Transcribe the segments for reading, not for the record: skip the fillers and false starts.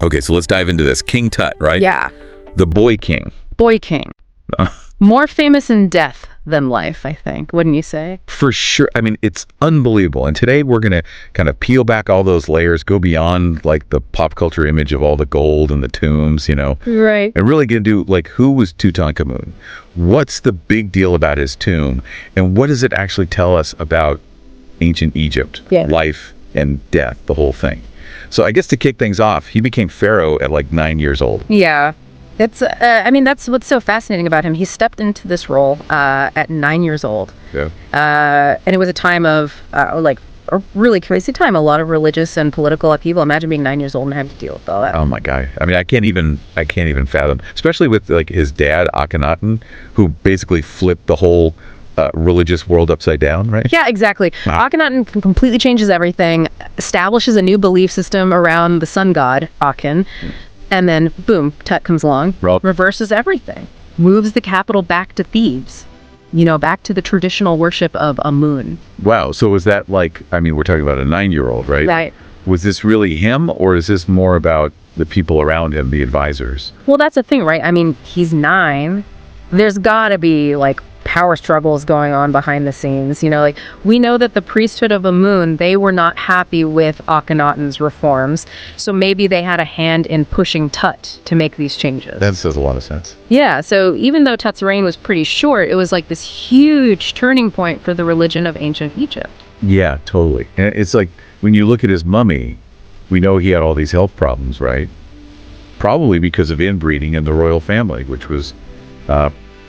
Okay, so let's dive into this. King Tut, right? Yeah. The boy king. Boy king. More famous in death than life, I think. Wouldn't you say? For sure. I mean, it's unbelievable. And today we're going to kind of peel back all those layers, go beyond like the pop culture image of all the gold and the tombs, Right. and really going to do like, who was Tutankhamun? What's the big deal about his tomb? And what does it actually tell us about ancient Egypt, life and death, the whole thing? So I guess to kick things off, he became pharaoh at like 9 years old. Yeah. That's what's so fascinating about him. He stepped into this role at 9 years old. Yeah. And it was a time of a really crazy time. A lot of religious and political upheaval. Imagine being 9 years old and having to deal with all that. Oh my God. I mean, I can't even fathom, especially with like his dad, Akhenaten, who basically flipped the whole religious world upside down, right? Yeah, exactly. Wow. Akhenaten completely changes everything, establishes a new belief system around the sun god, Aken. And then, boom, Tut comes along, reverses everything, moves the capital back to Thebes, back to the traditional worship of Amun. Wow. So was that like, I mean, we're talking about a 9-year-old, right? Right. Was this really him, or is this more about the people around him, the advisors? Well, that's the thing, right? I mean, he's 9. There's got to be, power struggles going on behind the scenes. We know that the priesthood of Amun, they were not happy with Akhenaten's reforms. So maybe they had a hand in pushing Tut to make these changes. That says a lot of sense. Yeah, so even though Tut's reign was pretty short, it was like this huge turning point for the religion of ancient Egypt. Yeah, totally. And it's like, when you look at his mummy, we know he had all these health problems, right? Probably because of inbreeding in the royal family, which was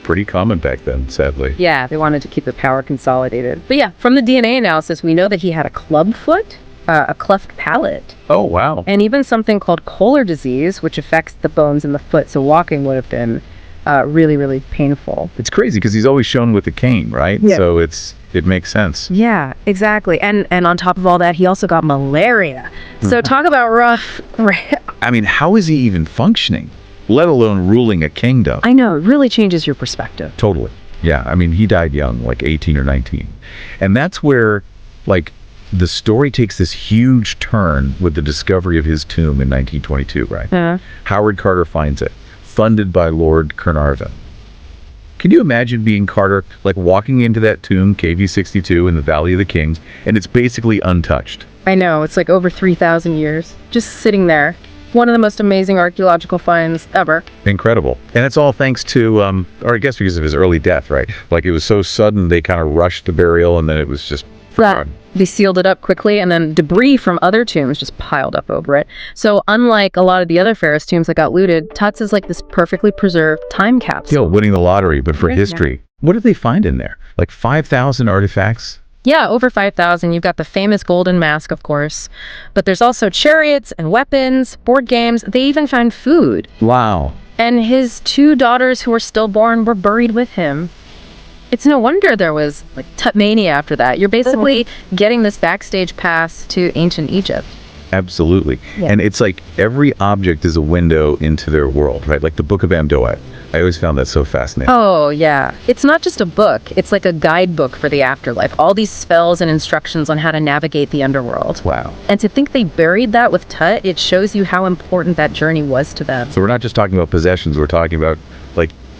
pretty common back then, sadly. Yeah, they wanted to keep the power consolidated. But yeah, from the DNA analysis, we know that he had a club foot, a cleft palate. Oh, wow. And even something called Kohler disease, which affects the bones in the foot. So walking would have been really, really painful. It's crazy because he's always shown with a cane, right? Yeah. So it makes sense. Yeah, exactly. And on top of all that, he also got malaria. So talk about rough. I mean, how is he even functioning? Let alone ruling a kingdom. I know, it really changes your perspective. Totally. Yeah, I mean, he died young, like 18 or 19. And that's where, the story takes this huge turn with the discovery of his tomb in 1922, right? Howard Carter finds it, funded by Lord Carnarvon. Can you imagine being Carter, walking into that tomb, KV-62, in the Valley of the Kings, and it's basically untouched? I know, it's like over 3,000 years, just sitting there. One of the most amazing archaeological finds ever. Incredible. And it's all thanks to, or I guess because of his early death, right? It was so sudden, they kind of rushed the burial, and then it was just forgotten. They sealed it up quickly, and then debris from other tombs just piled up over it. So unlike a lot of the other pharaohs' tombs that got looted, Tut's is like this perfectly preserved time capsule. Winning the lottery, but for history. What did they find in there? 5,000 artifacts? Yeah, over 5,000. You've got the famous golden mask, of course. But there's also chariots and weapons, board games. They even found food. Wow. And his 2 daughters who were stillborn were buried with him. It's no wonder there was Tutmania after that. You're basically getting this backstage pass to ancient Egypt. Absolutely. Yeah. And it's like every object is a window into their world, right? Like the Book of Amduat. I always found that so fascinating. Oh, yeah. It's not just a book. It's like a guidebook for the afterlife. All these spells and instructions on how to navigate the underworld. Wow. And to think they buried that with Tut, it shows you how important that journey was to them. So we're not just talking about possessions. We're talking about,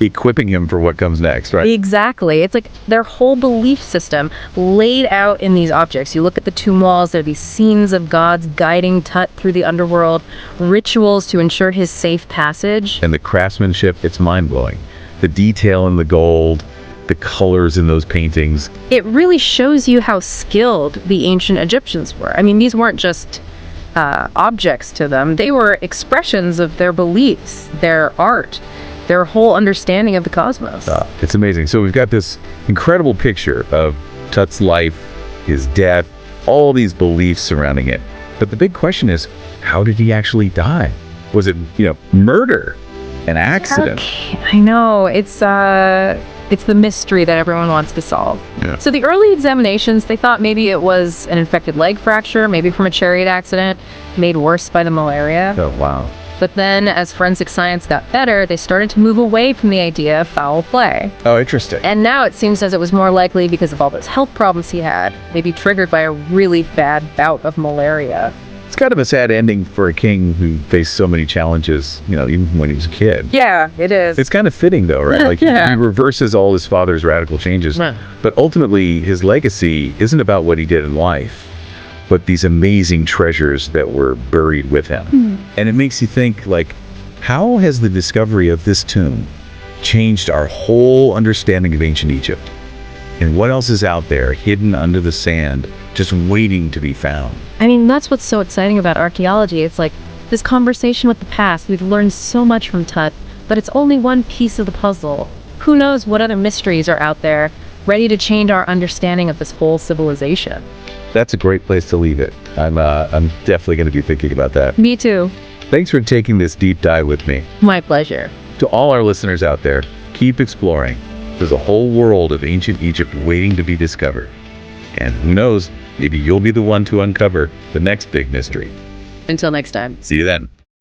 equipping him for what comes next, right? Exactly. It's like their whole belief system laid out in these objects. You look at the tomb walls, there are these scenes of gods guiding Tut through the underworld, rituals to ensure his safe passage. And the craftsmanship, it's mind-blowing. The detail in the gold, the colors in those paintings. It really shows you how skilled the ancient Egyptians were. I mean, these weren't just objects to them. They were expressions of their beliefs, their art, their whole understanding of the cosmos. It's amazing. So we've got this incredible picture of Tut's life, his death, all these beliefs surrounding it. But the big question is, how did he actually die? Was it, murder, an accident? Okay. I know. It's the mystery that everyone wants to solve. Yeah. So the early examinations, they thought maybe it was an infected leg fracture, maybe from a chariot accident, made worse by the malaria. Oh, wow. But then, as forensic science got better, they started to move away from the idea of foul play. Oh, interesting. And now it seems as it was more likely because of all those health problems he had, maybe triggered by a really bad bout of malaria. It's kind of a sad ending for a king who faced so many challenges, even when he was a kid. Yeah, it is. It's kind of fitting, though, right? Like, Yeah. he reverses all his father's radical changes. Right. But ultimately, his legacy isn't about what he did in life, but these amazing treasures that were buried with him. And it makes you think, like, how has the discovery of this tomb changed our whole understanding of ancient Egypt? And what else is out there, hidden under the sand, just waiting to be found? I mean, that's what's so exciting about archaeology. It's like this conversation with the past. We've learned so much from Tut, but it's only one piece of the puzzle. Who knows what other mysteries are out there, ready to change our understanding of this whole civilization. That's a great place to leave it. I'm definitely going to be thinking about that. Me too. Thanks for taking this deep dive with me. My pleasure. To all our listeners out there, keep exploring. There's a whole world of ancient Egypt waiting to be discovered. And who knows, maybe you'll be the one to uncover the next big mystery. Until next time. See you then.